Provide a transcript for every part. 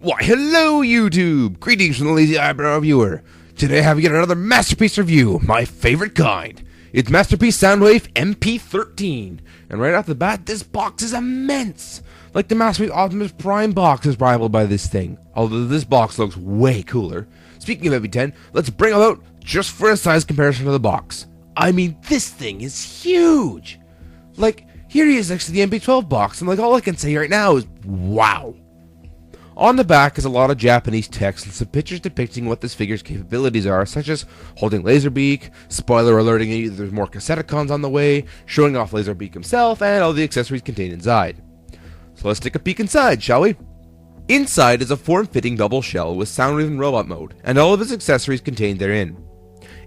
Why, hello YouTube! Greetings from the LazyEyebrowReviewer. Today I have yet another masterpiece review, my favorite kind. It's Masterpiece Soundwave MP13. And right off the bat, this box is immense! Like the Masterpiece Optimus Prime box is rivaled by this thing, although this box looks way cooler. Speaking of MP10, let's bring it out just for a size comparison of the box. I mean, this thing is huge! Like, here he is next to the MP12 box, and like all I can say right now is, wow! On the back is a lot of Japanese text and some pictures depicting what this figure's capabilities are, such as holding Laserbeak, spoiler alerting you that there's more Cassetticons on the way, showing off Laserbeak himself, and all the accessories contained inside. So let's take a peek inside, shall we? Inside is a form-fitting double shell with Soundwave and robot mode, and all of its accessories contained therein.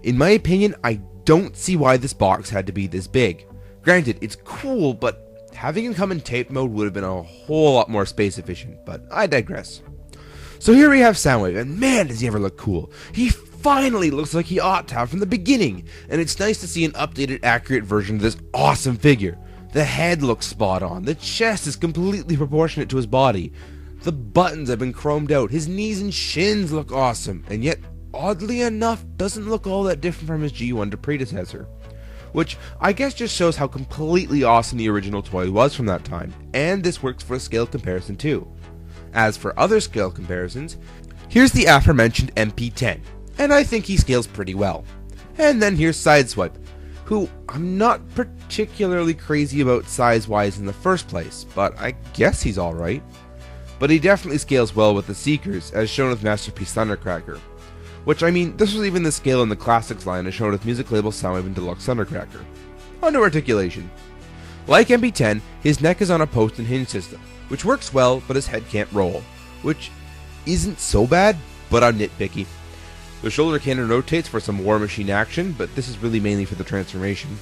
In my opinion, I don't see why this box had to be this big. Granted, it's cool, but having him come in tape mode would have been a whole lot more space efficient, but I digress. So here we have Soundwave, and man does he ever look cool. He finally looks like he ought to have from the beginning, and it's nice to see an updated, accurate version of this awesome figure. The head looks spot on, the chest is completely proportionate to his body, the buttons have been chromed out, his knees and shins look awesome, and yet, oddly enough, doesn't look all that different from his G1 predecessor. Which I guess just shows how completely awesome the original toy was from that time, and this works for a scale comparison too. As for other scale comparisons, here's the aforementioned MP10, and I think he scales pretty well. And then here's Sideswipe, who I'm not particularly crazy about size-wise in the first place, but I guess he's alright. But he definitely scales well with the Seekers, as shown with Masterpiece Thundercracker. Which, I mean, this was even the scale in the Classics line as shown with music label Soundwave and Deluxe Thundercracker. On to Articulation. Like MP10, his neck is on a post and hinge system, which works well, but his head can't roll. Which isn't so bad, but I'm nitpicky. The shoulder cannon rotates for some War Machine action, but this is really mainly for the transformation.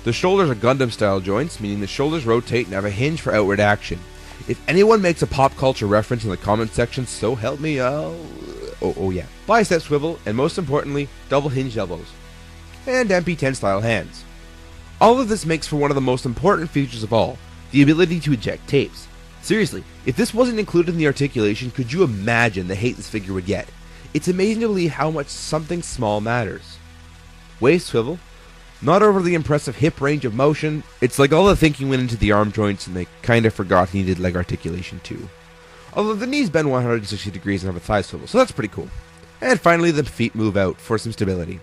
The shoulders are Gundam style joints, meaning the shoulders rotate and have a hinge for outward action. If anyone makes a pop culture reference in the comment section, so help me, Oh yeah. Bicep swivel, and most importantly, double hinged elbows. And MP10 style hands. All of this makes for one of the most important features of all, the ability to eject tapes. Seriously, if this wasn't included in the articulation, could you imagine the hate this figure would get? It's amazing to believe how much something small matters. Waist swivel, not overly impressive hip range of motion, it's like all the thinking went into the arm joints and they kinda forgot he needed leg articulation too. Although the knees bend 160 degrees and have a thigh swivel, so that's pretty cool. And finally, the feet move out for some stability.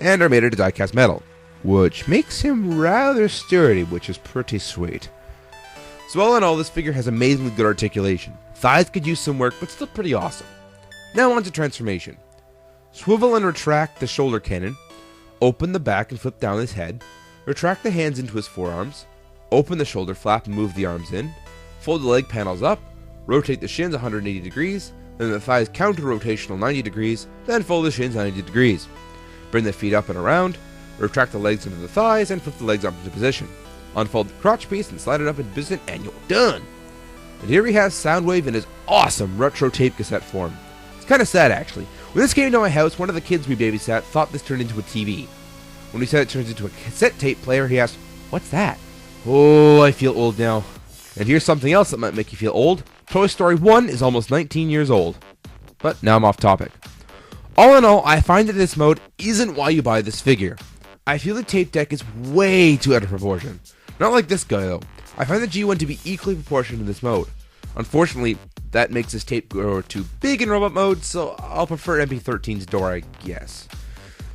And are made out of die-cast metal, which makes him rather sturdy, which is pretty sweet. So all in all, this figure has amazingly good articulation. Thighs could use some work, but still pretty awesome. Now on to transformation. Swivel and retract the shoulder cannon, open the back and flip down his head, retract the hands into his forearms, open the shoulder flap and move the arms in, fold the leg panels up, rotate the shins 180 degrees, then the thighs counter-rotational 90 degrees, then fold the shins 90 degrees. Bring the feet up and around, retract the legs into the thighs, and flip the legs up into position. Unfold the crotch piece and slide it up into position, and you're done! And here we have Soundwave in his awesome retro tape cassette form. It's kinda sad actually. When this came to my house, one of the kids we babysat thought this turned into a TV. When we said it turns into a cassette tape player, he asked, "What's that?" Oh, I feel old now. And here's something else that might make you feel old. Toy Story 1 is almost 19 years old. But now I'm off topic. All in all, I find that this mode isn't why you buy this figure. I feel the tape deck is way too out of proportion. Not like this guy though. I find the G1 to be equally proportioned in this mode. Unfortunately, that makes this tape grower too big in robot mode, so I'll prefer MP13's door, I guess.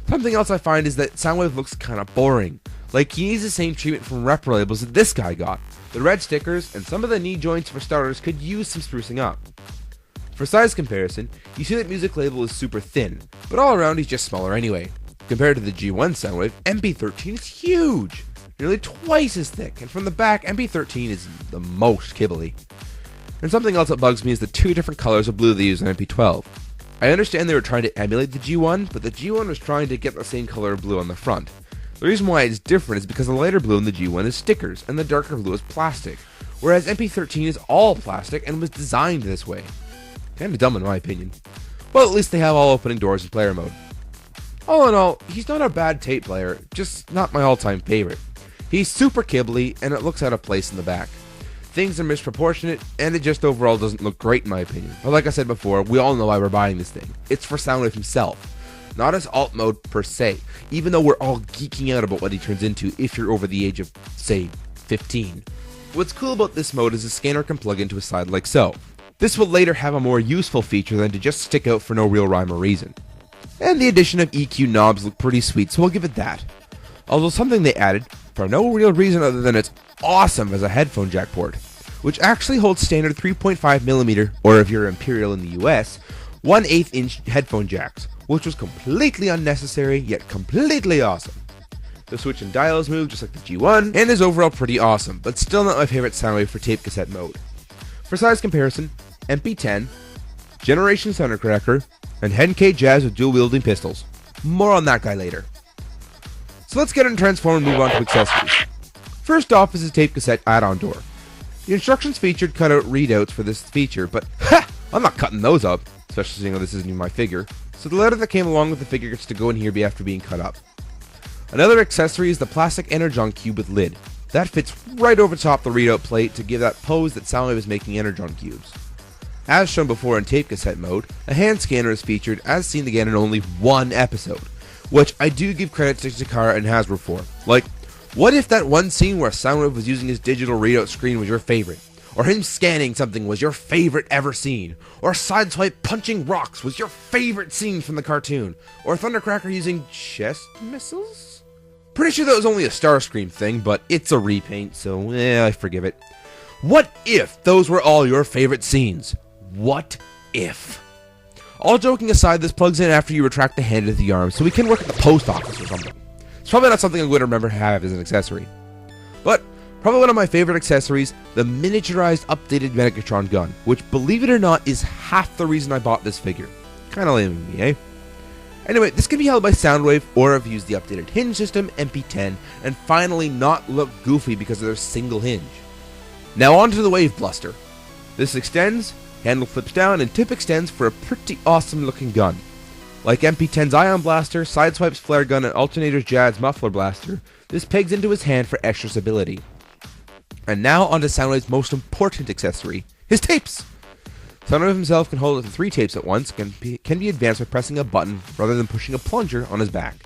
Something else I find is that Soundwave looks kinda boring. Like he needs the same treatment from rep labels that this guy got. The red stickers and some of the knee joints for starters could use some sprucing up. For size comparison, you see that music label is super thin, but all around he's just smaller anyway. Compared to the G1 Soundwave, MP13 is huge! Nearly twice as thick, and from the back, MP13 is the most kibbly. And something else that bugs me is the two different colors of blue they use in MP12. I understand they were trying to emulate the G1, but the G1 was trying to get the same color of blue on the front. The reason why it's different is because the lighter blue in the G1 is stickers, and the darker blue is plastic, whereas MP13 is all plastic and was designed this way. Kinda dumb in my opinion. Well, at least they have all opening doors in player mode. All in all, he's not a bad tape player, just not my all-time favorite. He's super kibbly, and it looks out of place in the back. things are misproportionate, and it just overall doesn't look great in my opinion. But like I said before, we all know why we're buying this thing. It's for Soundwave himself. Not as alt mode per se, even though we're all geeking out about what he turns into if you're over the age of, say, 15. What's cool about this mode is the scanner can plug into a side like so. This will later have a more useful feature than to just stick out for no real rhyme or reason. And the addition of EQ knobs look pretty sweet, so we'll give it that. Although something they added, for no real reason other than it's awesome as a headphone jack port, which actually holds standard 3.5mm, or if you're Imperial in the US, 1/8 inch headphone jacks, which was completely unnecessary, yet completely awesome. The switch and dials move just like the G1, and is overall pretty awesome, but still not my favorite Soundwave for tape cassette mode. For size comparison, MP10, Generation Thundercracker, and Henkei Jazz with dual wielding pistols. More on that guy later. So let's get into Transform and move on to accessories. First off is the tape cassette add-on door. The instructions featured cutout readouts for this feature, but I'm not cutting those up, especially seeing how this isn't even my figure. So the letter that came along with the figure gets to go in here after being cut up. Another accessory is the plastic Energon Cube with lid. That fits right over top the readout plate to give that pose that Soundwave is making Energon Cubes. As shown before in tape cassette mode, a hand scanner is featured as seen again in only one episode, which I do give credit to Takara and Hasbro for. Like, what if that one scene where Soundwave was using his digital readout screen was your favorite? Or him scanning something was your favorite ever scene? Or Sideswipe punching rocks was your favorite scene from the cartoon? Or Thundercracker using chest missiles? Pretty sure that was only a Starscream thing, but it's a repaint, so I forgive it. What if those were all your favorite scenes? What if? All joking aside, this plugs in after you retract the hand into the arm, so we can work at the post office or something. It's probably not something I'm going to remember to have as an accessory. But probably one of my favorite accessories, the miniaturized updated Megatron gun, which, believe it or not, is half the reason I bought this figure. Kinda lame of me, eh? Anyway, this can be held by Soundwave, or if you use the updated hinge system, MP10, and finally not look goofy because of their single hinge. Now on to the Wave Bluster. This extends, handle flips down, and tip extends for a pretty awesome looking gun. Like MP10's Ion Blaster, Sideswipe's Flare Gun, and Alternator's Jad's Muffler Blaster, this pegs into his hand for extra stability. And now onto Soundwave's most important accessory, his tapes! Soundwave himself can hold up to 3 tapes at once, can be advanced by pressing a button rather than pushing a plunger on his back.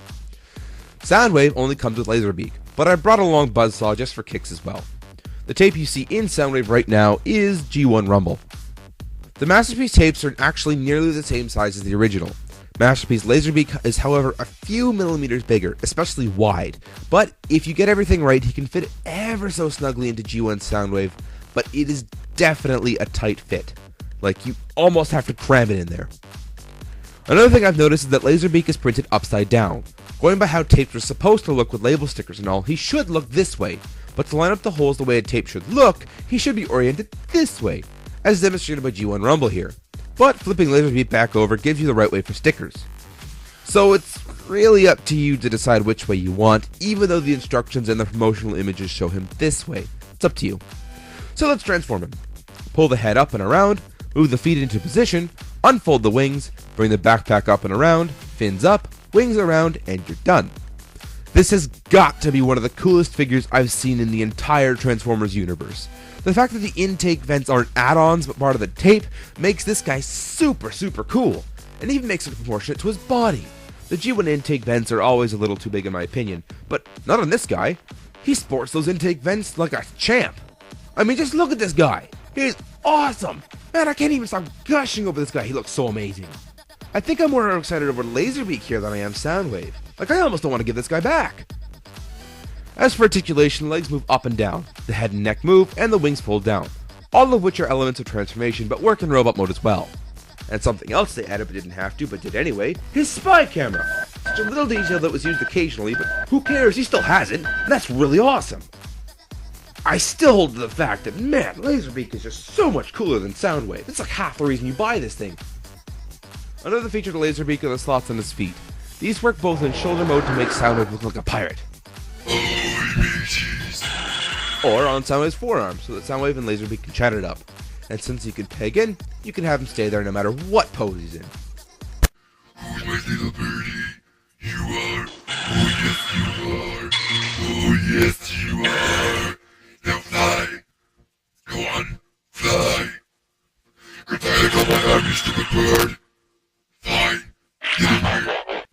Soundwave only comes with Laserbeak, but I brought along Buzzsaw just for kicks as well. The tape you see in Soundwave right now is G1 Rumble. The Masterpiece tapes are actually nearly the same size as the original. Masterpiece Laserbeak is however a few millimeters bigger, especially wide, but if you get everything right he can fit ever so snugly into G1 Soundwave, but it is definitely a tight fit. Like, you almost have to cram it in there. Another thing I've noticed is that Laserbeak is printed upside down. Going by how tapes are supposed to look with label stickers and all, he should look this way, but to line up the holes the way a tape should look, he should be oriented this way, as demonstrated by G1 Rumble here. But flipping Laserbeak back over gives you the right way for stickers. So it's really up to you to decide which way you want, even though the instructions and the promotional images show him this way. It's up to you. So let's transform him. Pull the head up and around, move the feet into position, unfold the wings, bring the backpack up and around, fins up, wings around, and you're done. This has got to be one of the coolest figures I've seen in the entire Transformers universe. The fact that the intake vents aren't add-ons but part of the tape makes this guy super cool, and even makes it proportionate to his body. The G1 intake vents are always a little too big in my opinion, but not on this guy. He sports those intake vents like a champ. I mean, just look at this guy. He's awesome! Man, I can't even stop gushing over this guy. He looks so amazing. I think I'm more excited over Laserbeak here than I am Soundwave. Like, I almost don't want to give this guy back. As for articulation, legs move up and down, the head and neck move, and the wings fold down. All of which are elements of transformation, but work in robot mode as well. And something else they added but didn't have to, but did anyway, his spy camera. Such a little detail that was used occasionally, but who cares, he still has it, and that's really awesome. I still hold to the fact that, man, Laserbeak is just so much cooler than Soundwave. It's like half the reason you buy this thing. Another feature to Laserbeak are the slots on his feet. These work both in shoulder mode to make Soundwave look like a pirate, or on Soundwave's forearm, so that Soundwave and Laserbeak can chat it up. And since you can peg in, you can have him stay there no matter what pose he's in. Oh, my little birdie, you are. Oh, yes, you are. Oh, yes, you are. Now fly. Go Mr. McBird. Fine. Get in here.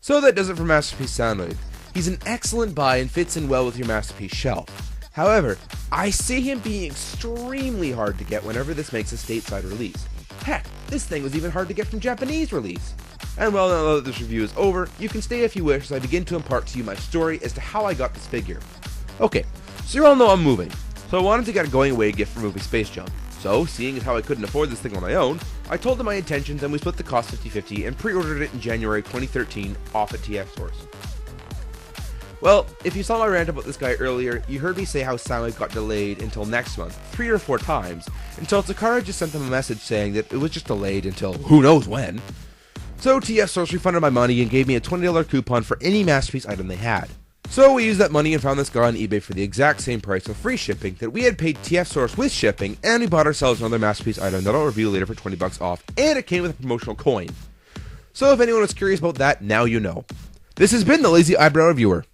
So that does it for Masterpiece Soundwave. He's an excellent buy and fits in well with your Masterpiece shelf. However, I see him being extremely hard to get whenever this makes a stateside release. Heck, this thing was even hard to get from Japanese release. And well, now that this review is over, you can stay if you wish as I begin to impart to you my story as to how I got this figure. Okay, so you all know I'm moving, so I wanted to get a going away gift for MoofySpaceJump. So, seeing as how I couldn't afford this thing on my own, I told them my intentions and we split the cost 50-50 and pre-ordered it in January 2013 off at TF Source. Well, if you saw my rant about this guy earlier, you heard me say how Soundwave got delayed until next month, 3 or 4 times, until Takara just sent them a message saying that it was just delayed until who knows when. So TF Source refunded my money and gave me a $20 coupon for any Masterpiece item they had. So we used that money and found this guy on eBay for the exact same price with free shipping that we had paid TF Source with shipping, and we bought ourselves another Masterpiece item that I'll review later for 20 bucks off, and it came with a promotional coin. So if anyone was curious about that, now you know. This has been the Lazy Eyebrow Reviewer.